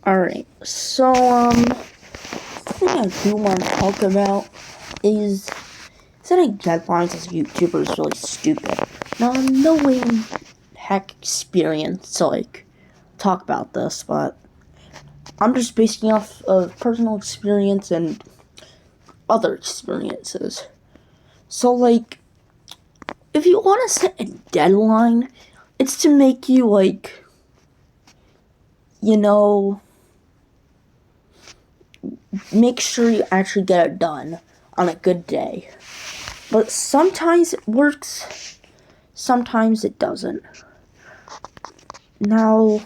Alright, so, the thing I do want to talk about is setting deadlines as a YouTuber is really stupid. Now, I'm no way in heck experienced to, talk about this, but I'm just basing off of personal experience and other experiences. So, if you want to set a deadline, it's to make you, you know, make sure you actually get it done on a good day. But sometimes it works, sometimes it doesn't. Now,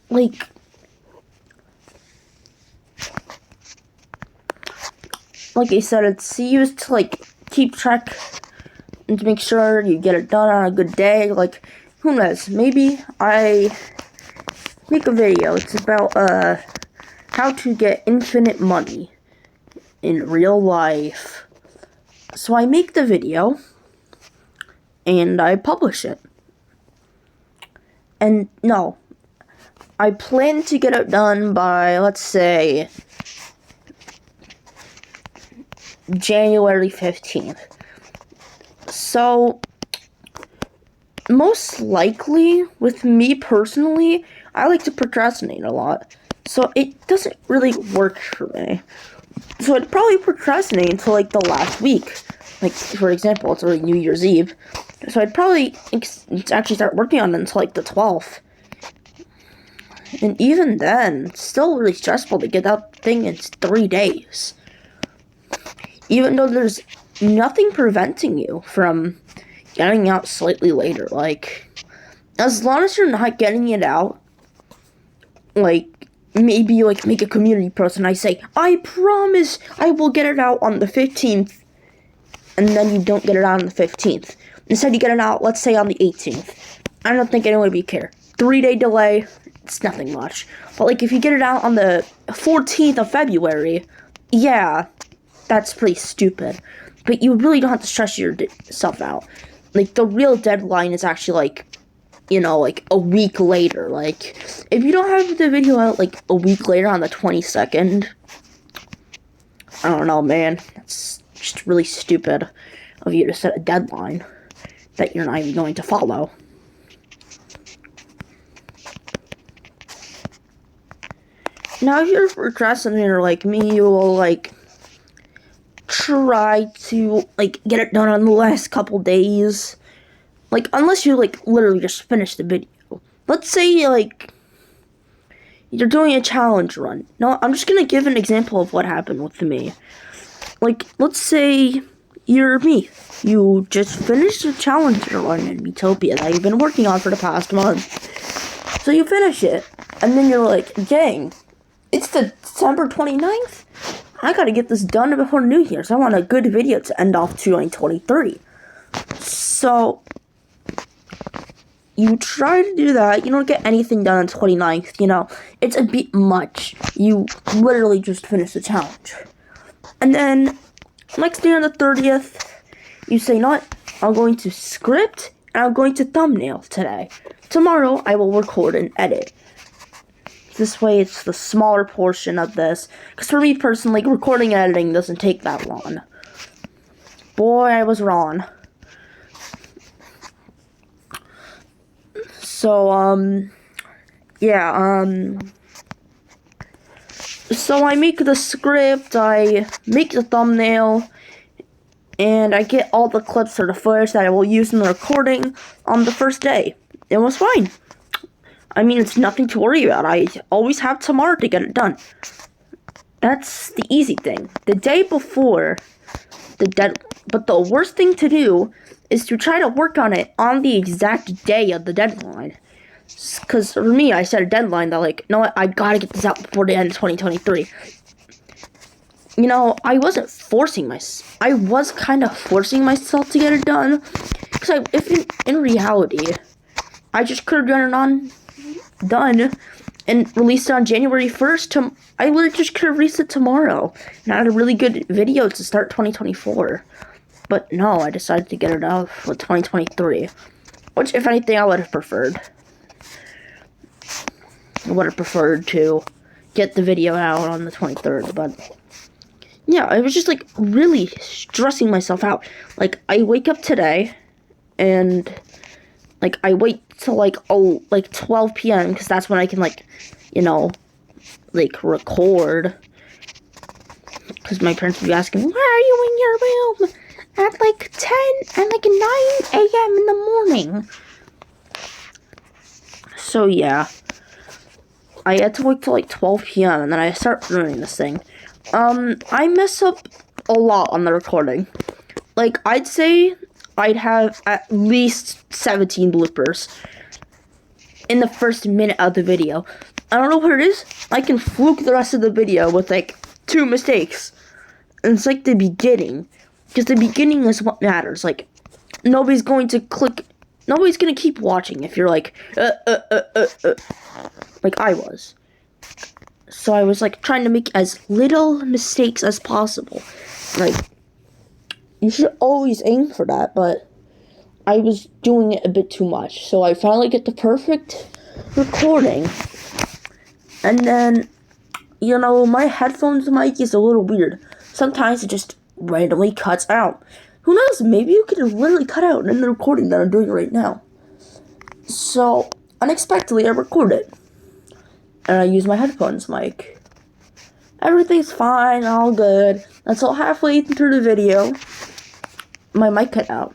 like I said, it's used to keep track and to make sure you get it done on a good day. Who knows, maybe I make a video. It's about how to get infinite money in real life. So I make the video and I publish it. And no, I plan to get it done by, let's say, January 15th. So, most likely, with me personally, I like to procrastinate a lot. So it doesn't really work for me. So I'd probably procrastinate until the last week. For example, it's already New Year's Eve. So I'd probably actually start working on it until the 12th. And even then, it's still really stressful to get that thing in 3 days. Even though there's nothing preventing you from getting out slightly later. As long as you're not getting it out, maybe you make a community post and I say, I promise I will get it out on the 15th, and then you don't get it out on the 15th. Instead you get it out, let's say, on the 18th. I don't think anyone would care. 3-day delay, it's nothing much. But if you get it out on the 14th of February, yeah, that's pretty stupid. But you really don't have to stress yourself out. The real deadline is actually a week later. If you don't have the video out a week later on the 22nd, I don't know, man. That's just really stupid of you to set a deadline that you're not even going to follow. Now, if you're a procrastinator like me, you will try to get it done on the last couple days. Unless you literally just finish the video. Let's say you're doing a challenge run. No, I'm just gonna give an example of what happened with me. Let's say you're me. You just finished a challenge run in Utopia that you've been working on for the past month. So you finish it, and then you're dang, it's the December 29th? I gotta get this done before New Year's. I want a good video to end off 2023. So, you try to do that. You don't get anything done on 29th, It's a bit much. You literally just finished the challenge. And then, next day on the 30th, you say, what? I'm going to script, and I'm going to thumbnail today. Tomorrow, I will record and edit. This way, it's the smaller portion of this. Because for me personally, recording and editing doesn't take that long. Boy, I was wrong. So, yeah, so I make the script, I make the thumbnail, and I get all the clips or the footage that I will use in the recording on the first day. It was fine. I mean, it's nothing to worry about. I always have tomorrow to get it done. That's the easy thing. The day before but the worst thing to do is to try to work on it on the exact day of the deadline. Because for me, I set a deadline that no, I gotta get this out before the end of 2023. I wasn't forcing myself. I was kind of forcing myself to get it done. Because if in reality, I just could have done and released it on January 1st. I literally just could have released it tomorrow and had a really good video to start 2024. But no, I decided to get it out for 2023, which, if anything, I would have preferred. I would have preferred to get the video out on the 23rd, but yeah, I was just like really stressing myself out. Like, I wake up today and like I wait till like 12 p.m. because that's when I can like, you know, like record. Because my parents would be asking, why are you in your room at like 10 and like 9 a.m. in the morning? So yeah, I had to wait till like 12 p.m. and then I start doing this thing. I mess up a lot on the recording. Like, I'd say I'd have at least 17 bloopers in the first minute of the video. I don't know what it is. I can fluke the rest of the video with like 2 mistakes. And it's like the beginning. Because the beginning is what matters. Like, nobody's going to keep watching if you're like, like I was. So I was like trying to make as little mistakes as possible. Like, you should always aim for that, but I was doing it a bit too much. So I finally get the perfect recording. And then, you know, my headphones mic is a little weird. Sometimes it just randomly cuts out. Who knows? Maybe you could have literally cut out in the recording that I'm doing right now. So, unexpectedly, I recorded. And I use my headphones mic. Everything's fine, all good. Until halfway through the video, my mic cut out.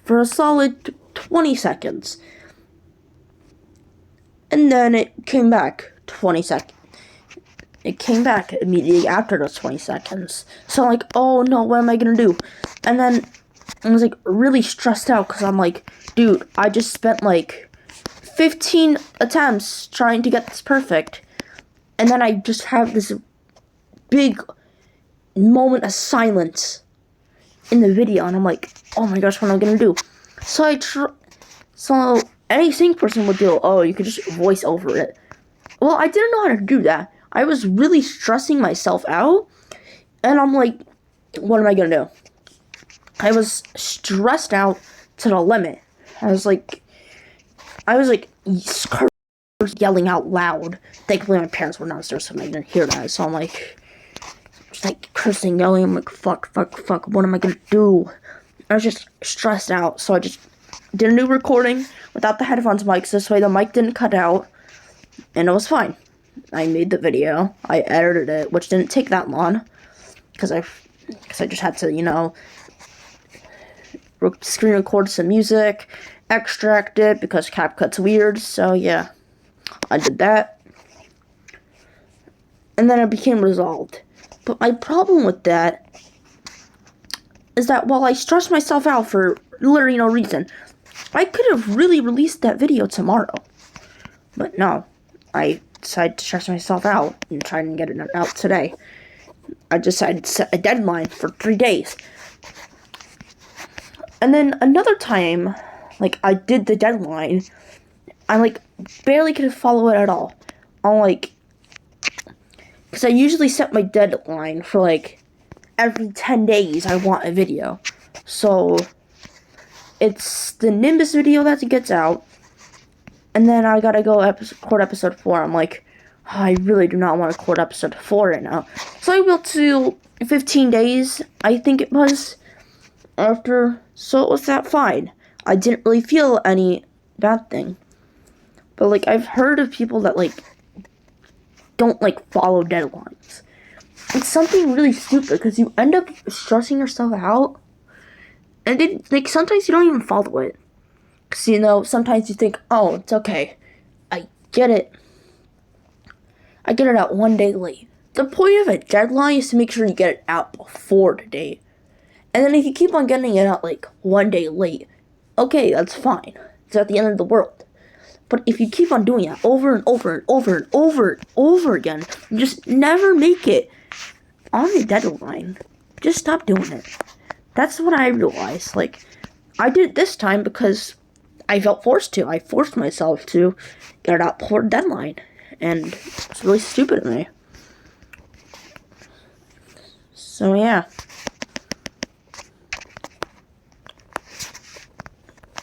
For a solid 20 seconds. And then it came back 20 seconds. It came back immediately after those 20 seconds. So I'm like, oh no, what am I gonna do? And then I was like really stressed out because I'm like, dude, I just spent like 15 attempts trying to get this perfect. And then I just have this big moment of silence in the video. And I'm like, oh my gosh, what am I gonna do? So any sync person would do, oh, you could just voice over it. Well, I didn't know how to do that. I was really stressing myself out. And I'm like, what am I gonna do? I was stressed out to the limit. I was like yelling out loud. Thankfully, my parents were downstairs, so I didn't hear that. So I'm like, just like cursing, yelling. I'm like, fuck. What am I gonna do? I was just stressed out, so I just did a new recording without the headphones mics. This way, the mic didn't cut out, and it was fine. I made the video. I edited it, which didn't take that long, because I just had to, you know, screen record some music, extract it because CapCut's weird. So yeah, I did that, and then it became resolved. But my problem with that is that while I stressed myself out for literally no reason, I could have really released that video tomorrow. But no, I decided to stress myself out and try and get it out today. I decided to set a deadline for 3 days. And then another time, like, I did the deadline, I, like, barely could follow it at all. I'm like, because I usually set my deadline for, like, every 10 days I want a video. So, it's the Nimbus video that gets out, and then I gotta go record episode 4. I'm like, oh, I really do not want to record episode 4 right now. So I will to 15 days, I think it was, after, so it was that fine. I didn't really feel any bad thing. But, like, I've heard of people that, like, don't, like, follow deadlines. It's something really stupid, because you end up stressing yourself out, and then, like, sometimes you don't even follow it. Because, you know, sometimes you think, oh, it's okay. I get it. I get it out 1 day late. The point of a deadline is to make sure you get it out before the date. And then if you keep on getting it out, like, 1 day late, okay, that's fine. It's at the end of the world. But if you keep on doing it over and over and over and over and over again, you just never make it on the deadline. Just stop doing it. That's what I realized. Like, I did it this time because I felt forced to. I forced myself to get it out before the deadline. And it's really stupid of me. So, yeah.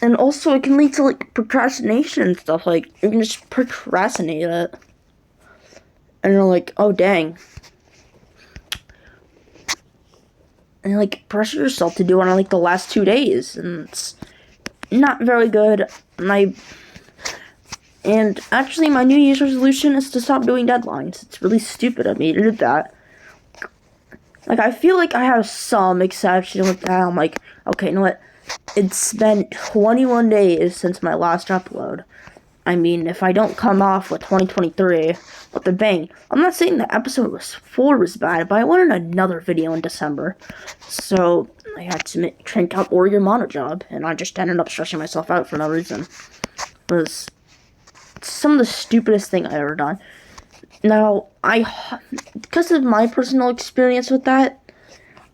And also, it can lead to, like, procrastination and stuff. Like, you can just procrastinate it. And you're like, oh, dang. And, like, pressure yourself to do it on, like, the last 2 days. And it's not very good. And actually, my New Year's resolution is to stop doing deadlines. It's really stupid of me to do that. Like, I feel like I have some exception with that. I'm like, okay, you know what? It's been 21 days since my last upload. I mean, if I don't come off with 2023 with a bang, I'm not saying the episode 4 was bad, but I wanted another video in December. So, I had to crank out Oregon Mono Job, and I just ended up stressing myself out for no reason. It was some of the stupidest thing I've ever done. Now, because of my personal experience with that,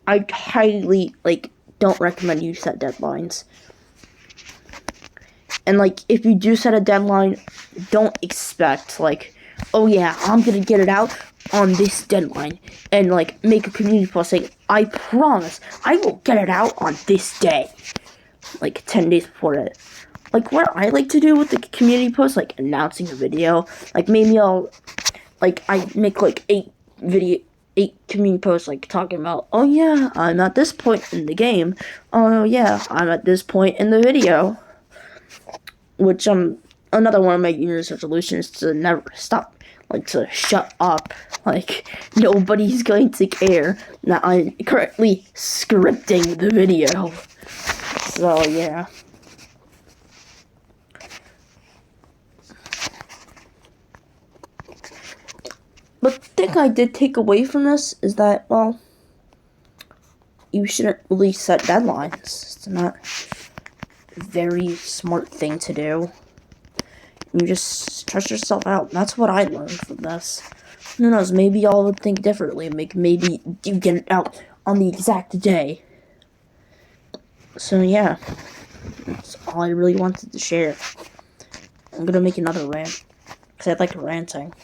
I highly, like, don't recommend you set deadlines. And, like, if you do set a deadline, don't expect, like, oh yeah, I'm gonna get it out on this deadline. And, like, make a community post saying, I promise, I will get it out on this day. Like, 10 days before it. Like, what I like to do with the community post, like, announcing a video. Like, maybe I'll, like, I make, like, 8 community posts, like, talking about, oh yeah, I'm at this point in the game. Oh yeah, I'm at this point in the video. Which, another one of my New Year's resolutions is to never stop, like, to shut up. Like, nobody's going to care that I'm currently scripting the video. So, yeah. But the thing I did take away from this is that, well, you shouldn't really set deadlines. It's not a very smart thing to do. You just stress yourself out. That's what I learned from this. Who knows, maybe y'all would think differently. Maybe you get it out on the exact day. So, yeah. That's all I really wanted to share. I'm gonna make another rant. Because I like ranting.